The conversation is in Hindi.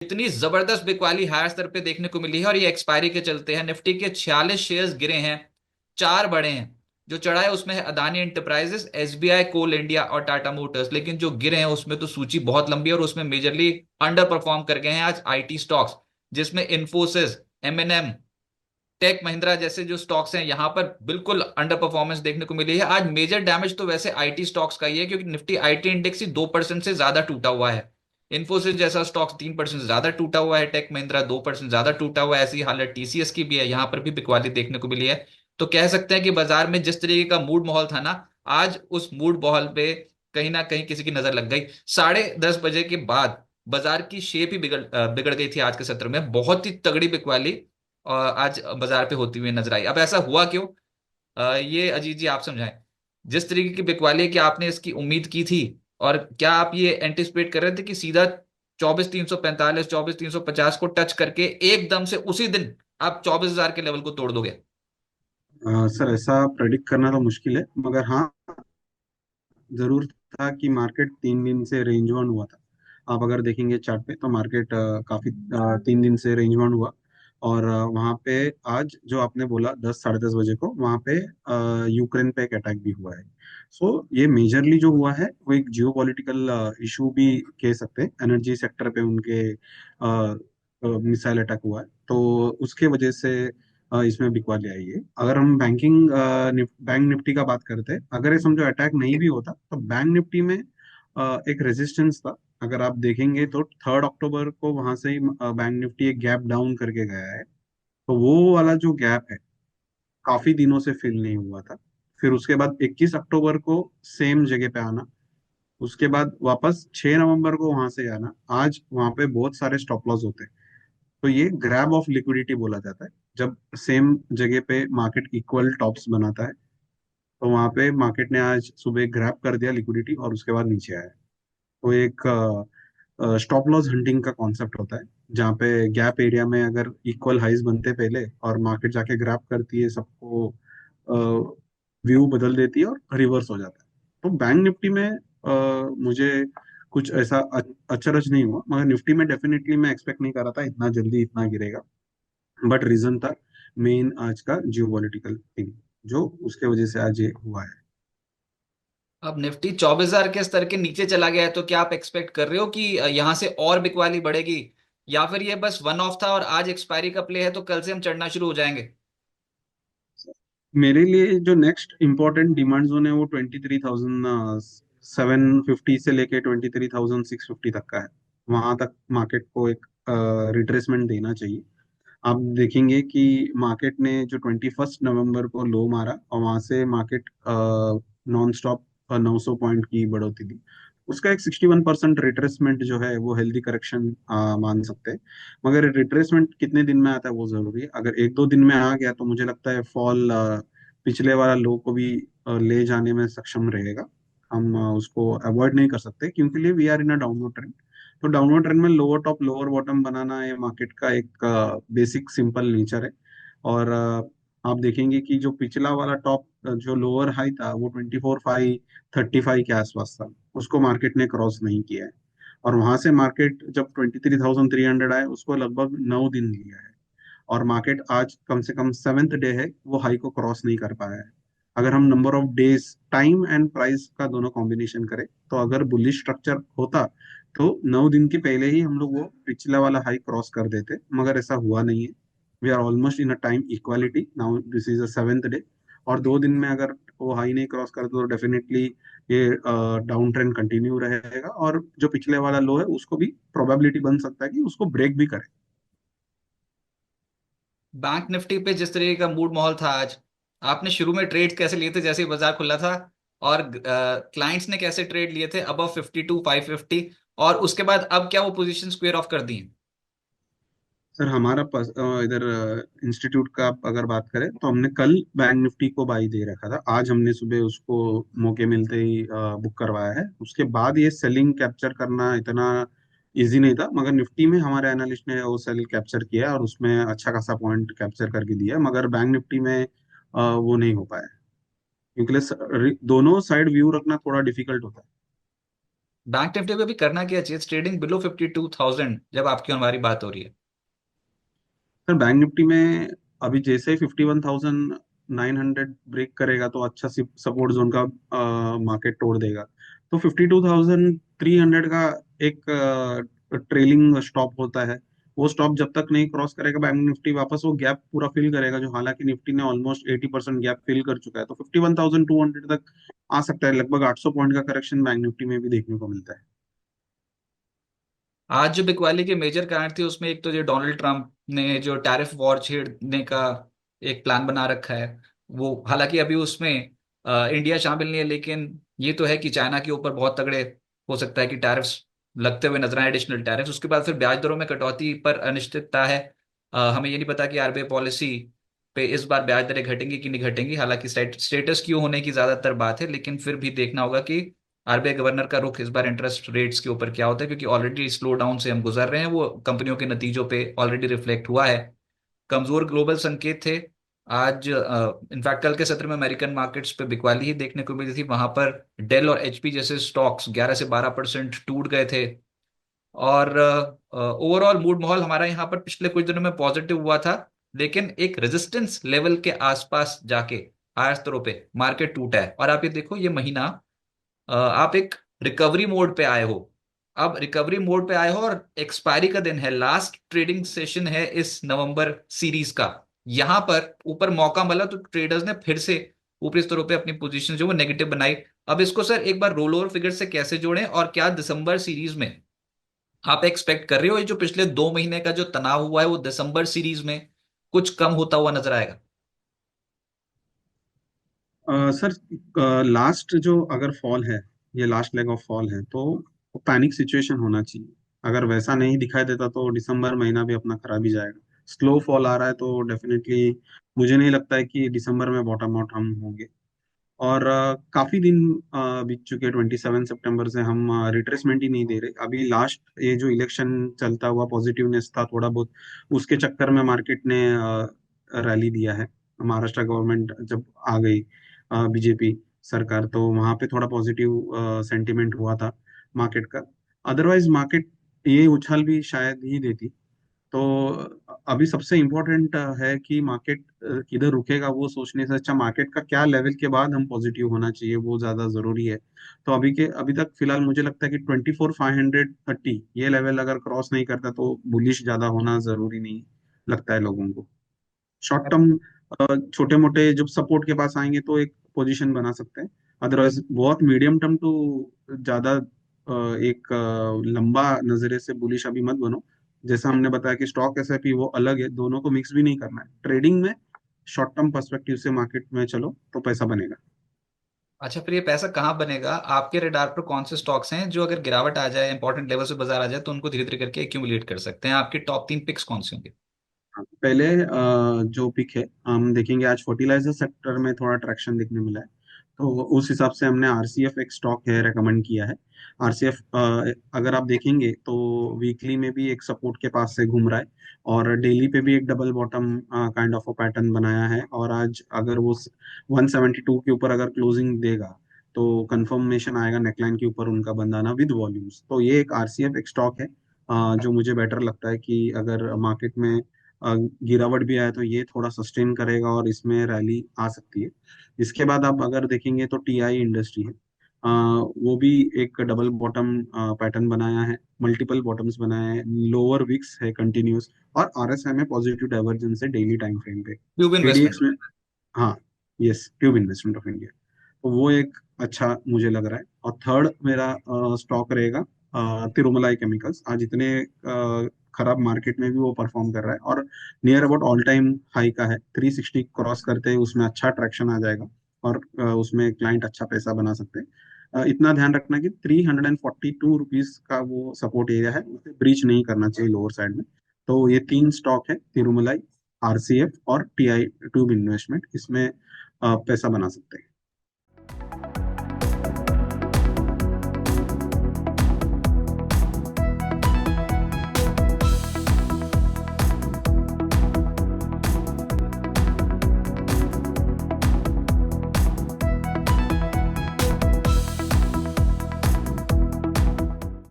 इतनी जबरदस्त बिकवाली हायर स्तर पे देखने को मिली है, और ये एक्सपायरी के चलते हैं। निफ्टी के 46 शेयर्स गिरे हैं, चार बड़े हैं। जो चढ़ा है उसमें है अदानी एंटरप्राइजेस, एसबीआई, कोल इंडिया और टाटा मोटर्स। लेकिन जो गिरे हैं उसमें तो सूची बहुत लंबी है, और उसमें मेजरली अंडर परफॉर्म कर गए हैं आज आईटी स्टॉक्स, जिसमें इन्फोसिस, एमएनएम, टेक महिंद्रा जैसे जो स्टॉक्स हैं, यहां पर बिल्कुल अंडर परफॉर्मेंस देखने को मिली है। आज मेजर डैमेज तो वैसे आईटी स्टॉक्स का ही है, क्योंकि निफ्टी आईटी इंडेक्स ही 2% से ज्यादा टूटा हुआ है। इन्फोसिस जैसा स्टॉक्स 3% से ज्यादा टूटा हुआ है, टेक महिंद्रा 2% ज्यादा टूटा हुआ है। ऐसी हालत टीसीएस की भी है, यहां पर भी बिकवाली देखने को मिली है। तो कह सकते हैं कि बाजार में जिस तरीके का मूड माहौल था ना, आज उस मूड माहौल पे कहीं ना कहीं किसी की नजर लग गई। 10:30 बजे के बाद बाजार की शेप ही बिगड़ गई थी। आज के सत्र में बहुत ही तगड़ी बिकवाली आज बाजार पे होती हुई नजर आई। अब ऐसा हुआ क्यों, ये अजीत जी आप समझाएं। जिस तरीके की बिकवाली है, कि आपने इसकी उम्मीद की थी, और क्या आप ये एंटिसिपेट कर रहे थे कि सीधा 24,345, 24,350 को टच करके एकदम से उसी दिन आप 24,000 के लेवल को तोड़ दोगे? सर ऐसा प्रेडिक्ट करना तो मुश्किल है, मगर हाँ, जरूर था कि मार्केट 3 दिन से रेंज बाउंड हुआ था। आप अगर देखेंगे चार्ट पे तो मार्केट काफी 3 दिन से रेंज बाउंड हुआ। और वहाँ पे आज जो आपने बोला 10 साढ़े 10 बजे को वहाँ पे यूक्रेन पे एक अटैक भी हुआ है। सो ये मेजरली जो हुआ है वो एक जियो पॉलिटिकल इशू भी कह सकते हैं। एनर्जी सेक्टर पे उनके मिसाइल अटैक हुआ है, तो उसके वजह से इसमें बिकवाली आई है। अगर हम बैंक निफ्टी का बात करते हैं, अगर ये समझो अटैक नहीं भी होता तो बैंक निफ्टी में एक रेजिस्टेंस था। अगर आप देखेंगे तो 3 अक्टूबर को वहां से ही बैंक निफ्टी एक गैप डाउन करके गया है। तो वो वाला जो गैप है काफी दिनों से फिल नहीं हुआ था। फिर उसके बाद 21 अक्टूबर को सेम जगह पे आना, उसके बाद वापस 6 नवंबर को वहां से आना। आज वहां पे बहुत सारे स्टॉप लॉस होते हैं। तो ये ग्रैब ऑफ लिक्विडिटी बोला जाता है। जब सेम जगह पे मार्केट इक्वल टॉप्स बनाता है, तो वहां पे मार्केट ने आज सुबह ग्रैब कर दिया लिक्विडिटी और उसके बाद नीचे आया। तो एक स्टॉप लॉस हंटिंग का कॉन्सेप्ट होता है, जहाँ पे गैप एरिया में अगर इक्वल हाइज बनते पहले और मार्केट जाके ग्रैब करती है सबको, व्यू बदल देती है और रिवर्स हो जाता है। तो बैंक निफ्टी में मुझे कुछ ऐसा अचरज नहीं हुआ, मगर निफ्टी में डेफिनेटली मैं एक्सपेक्ट नहीं कर रहा था इतना जल्दी इतना गिरेगा। बट रीजन था मेन आज का जियो पॉलिटिकल थिंग, जो उसके वजह से आज ये हुआ है। अब निफ्टी 24,000 के स्तर के नीचे चला गया है, तो क्या आप एक्सपेक्ट कर रहे हो कि यहां से और बिकवाली बढ़ेगी, या फिर ये बस वन ऑफ था और आज एक्सपायरी का प्ले है, तो कल से हम चढ़ना शुरू हो जाएंगे? मेरे लिए जो नेक्स्ट इम्पोर्टेंट डिमांड जोन है वो 23,750 से लेके 23,650 तक का है। वहां तक मार्केट को एक रिट्रेसमेंट देना चाहिए। आप देखेंगे कि मार्केट ने जो 21 नवंबर को लो मारा और वहां से मार्केट नॉन स्टॉप 900 पॉइंट की बढ़ोतरी दी। उसका एक 61% रिट्रेसमेंट जो है वो हेल्दी करेक्शन मान सकते हैं। मगर रिट्रेसमेंट कितने दिन में आता है वो जरूरी है। अगर 1 2 दिन में आ गया तो मुझे लगता है फॉल पिछले वाला लो को भी ले जाने में सक्षम रहेगा। हम उसको अवॉइड नहीं कर सकते, क्योंकि we are in a downward trend. तो डाउनवर्ड ट्रेंड में लोअर टॉप लोअर बॉटम बनाना ये मार्केट का एक बेसिक सिंपल नेचर है। और आप देखेंगे कि जो पिछला वाला टॉप जो लोअर हाई था वो 24,535 के आसपास था, उसको मार्केट ने क्रॉस नहीं किया है। और वहां से मार्केट जब 23,300 आए उसको लगभग 9 दिन लिया है। और मार्केट आज कम से कम सेवेंथ डे है वो हाई को क्रॉस नहीं कर पाया है। अगर हम number of days time and price का दोनों कॉम्बिनेशन करें, तो अगर बुलिश स्ट्रक्चर होता तो 9 दिन के पहले ही हम लोग वो पिछला वाला हाई क्रॉस कर देते, मगर ऐसा हुआ नहीं है। We are almost in a time equality now, this is a seventh day. और 2 दिन में अगर वो हाई नहीं क्रॉस करते तो डेफिनेटली ये डाउन ट्रेंड कंटिन्यू रहेगा, और जो पिछले वाला लो है उसको भी प्रोबेबिलिटी बन सकता है कि उसको ब्रेक भी करे। बैंक निफ्टी पे जिस तरीके का मूड माहौल था आज, आपने शुरू में ट्रेड कैसे लिए थे जैसे ही बाजार खुला था, और क्लाइंट्स ने कैसे ट्रेड लिए थे अबव 52,550, और उसके बाद अब क्या वो पोजीशन स्क्वेयर ऑफ कर दी हैं? सर हमारा इधर इंस्टीट्यूट का आप अगर बात करें तो हमने कल बैंक निफ्टी को बाई दे रखा था। आज हमने सुबह उसको मौके मिलते ही बुक करवाया है। उसके बाद ये सेलिंग कैप्चर करना इतना इजी नहीं था, मगर निफ्टी में हमारे एनालिस्ट ने वो सेल कैप्चर किया है और उसमें अच्छा खासा पॉइंट कैप्चर करके दिया है। मगर बैंक निफ्टी में वो नहीं हो पाया, क्योंकि दोनों साइड व्यू रखना थोड़ा डिफिकल्ट होता है। बैंक निफ्टी पे भी करना क्या चाहिए? ट्रेडिंग बिलो 52,000 जब आपकी और हमारी बात हो रही है। सर बैंक निफ्टी में अभी जैसे ही 51,900 ब्रेक करेगा तो अच्छा सपोर्ट जोन का मार्केट तोड़ देगा। तो 52,300 का एक ट्रेलिंग स्टॉप होता है। वो स्टॉप जब तक नहीं क्रॉस करेगा बैंक निफ्टी वापस वो गैप पूरा फिल करेगा, जो हालांकि निफ्टी ने ऑलमोस्ट 80% गैप फिल कर चुका है। तो 51,200 तक आ सकता है। लगभग 800 पॉइंट का करेक्शन बैंक निफ्टी में भी देखने को मिलता है। आज जो बिकवाली के मेजर कारण थे उसमें एक तो जो डोनाल्ड ट्रंप ने जो टैरिफ वॉर छेड़ने का एक प्लान बना रखा है, वो हालांकि अभी उसमें इंडिया शामिल नहीं है, लेकिन ये तो है कि चाइना के ऊपर बहुत तगड़े हो सकता है कि टैरिफ्स लगते हुए नजर आए, एडिशनल टैरिफ्स। उसके बाद फिर ब्याज दरों में कटौती पर अनिश्चितता है। हमें ये नहीं पता कि आरबीआई पॉलिसी पे इस बार ब्याज दरें घटेंगी कि नहीं घटेंगी। हालांकि स्टेटस क्यू होने की ज्यादातर बात है, लेकिन फिर भी देखना होगा कि आरबीआई गवर्नर का रुख इस बार इंटरेस्ट रेट्स के ऊपर क्या होता है, क्योंकि ऑलरेडी स्लो डाउन से हम गुजर रहे हैं, वो कंपनियों के नतीजों पे ऑलरेडी रिफ्लेक्ट हुआ है। कमजोर ग्लोबल संकेत थे आज। इनफैक्ट कल के सत्र में अमेरिकन मार्केट्स पे बिकवाली ही देखने को मिली थी। वहां पर डेल और एचपी जैसे स्टॉक्स 11 से 12% टूट गए थे। और ओवरऑल मूड माहौल हमारा यहाँ पर पिछले कुछ दिनों में पॉजिटिव हुआ था, लेकिन एक रेजिस्टेंस लेवल के आसपास जाके हायर स्तरों पे मार्केट टूटा है। और आप ये देखो, ये महीना आप एक रिकवरी मोड पे आए हो। अब रिकवरी मोड पे आए हो और एक्सपायरी का दिन है, लास्ट ट्रेडिंग सेशन है इस नवंबर सीरीज का। यहां पर ऊपर मौका मिला तो ट्रेडर्स ने फिर से ऊपरी स्तरों पे अपनी पोजीशन जो वो नेगेटिव बनाई। अब इसको सर एक बार रोल ओवर फिगर से कैसे जोड़ें, और क्या दिसंबर सीरीज में आप एक्सपेक्ट कर रहे हो ये जो पिछले 2 महीने का जो तनाव हुआ है वो दिसंबर सीरीज में कुछ कम होता हुआ नजर आएगा? सर लास्ट जो अगर फॉल है, ये लास्ट लेग ऑफ फॉल है, तो पैनिक सिचुएशन होना चाहिए। अगर वैसा नहीं दिखाई देता तो दिसंबर महीना भी अपना खराब ही जाएगा। स्लो फॉल आ रहा है तो डेफिनेटली मुझे नहीं लगता है कि दिसंबर में बॉटम आउट हम होंगे। और काफी दिन बीत चुके हैं। 27 सितंबर से हम रिट्रेसमेंट ही नहीं दे रहे। अभी लास्ट ये जो इलेक्शन चलता हुआ पॉजिटिवनेस था थोड़ा बहुत, उसके चक्कर में मार्केट ने रैली दिया है। महाराष्ट्र गवर्नमेंट जब आ गई, बीजेपी सरकार, तो वहां पे थोड़ा पॉजिटिव सेंटिमेंट हुआ था मार्केट का। अदरवाइज मार्केट ये उछाल भी शायद ही देती। तो अभी सबसे इम्पोर्टेंट है कि मार्केट किधर रुकेगा वो सोचने से अच्छा मार्केट का क्या लेवल के बाद हम पॉजिटिव होना चाहिए वो ज्यादा जरूरी है। तो अभी तक फिलहाल मुझे लगता है कि 24,530 ये लेवल अगर क्रॉस नहीं करता तो बुलिश ज्यादा होना जरूरी नहीं लगता है लोगों को। शॉर्ट टर्म छोटे मोटे जब सपोर्ट के पास आएंगे तो एक पोजीशन बना सकते हैं। अदरवाइज बहुत मीडियम टर्म टू ज्यादा एक लंबा नजरे से बुलिश अभी मत बनो। जैसा हमने बताया कि स्टॉक एसआईपी वो अलग है, दोनों को मिक्स भी नहीं करना है ट्रेडिंग में। शॉर्ट टर्म पर्सपेक्टिव से मार्केट में चलो तो पैसा बनेगा। अच्छा, फिर ये पैसा कहाँ बनेगा? आपके रडार पर कौन से स्टॉक्स हैं जो अगर गिरावट आ जाए, इंपॉर्टेंट लेवल से बाजार आ जाए, तो उनको धीरे धीरे करके एक्यूमुलेट कर सकते हैं? आपके टॉप 3 पिक्स कौन से होंगे? पहले जो पिक है हम देखेंगे, आज फर्टिलाइजर सेक्टर में थोड़ा ट्रैक्शन देखने मिला है। तो उस हिसाब से हमने आरसीएफ एक स्टॉक है रेकमेंड किया है। आरसीएफ अगर आप देखेंगे तो वीकली में भी एक सपोर्ट के पास से घूम रहा है, और डेली पे भी एक double bottom kind of a pattern बनाया है। और आज अगर वो 172 के ऊपर अगर क्लोजिंग देगा तो कंफर्मेशन आएगा नेकलाइन के ऊपर उनका बंदाना विद वॉल्यूम्स। तो ये एक आरसीएफ एक स्टॉक है जो मुझे बेटर लगता है कि अगर मार्केट में गिरावट भी आए तो ये थोड़ा सस्टेन करेगा और इसमें रैली आ सकती है। इसके बाद आप अगर देखेंगे तो टीआई इंडस्ट्री है। वो भी एक डबल बॉटम पैटर्न बनाया है, मल्टीपल बॉटम्स बनाए हैं, लोअर विक्स है कंटिन्यूस, और आरएसआई में पॉजिटिव डाइवर्जेंस है डेली टाइम फ्रेम पे। Tube ADX investment. में, हाँ, yes, tube investment of India. तो वो एक अच्छा मुझे लग रहा है। और थर्ड मेरा स्टॉक रहेगा तिरुमलाई केमिकल्स। आज इतने खराब मार्केट में भी वो परफॉर्म कर रहा है, और near about all time high का है। 360 क्रॉस करते हैं उसमें अच्छा ट्रैक्शन आ जाएगा, और उसमें क्लाइंट अच्छा पैसा बना सकते हैं। इतना ध्यान रखना कि 342 रुपीज का वो सपोर्ट एरिया है, उसे ब्रीच नहीं करना चाहिए लोअर साइड में। तो ये तीन स्टॉक है, तिरुमलाई, आरसीएफ और टीआई ट्यूब इन्वेस्टमेंट, इसमें पैसा बना सकते हैं।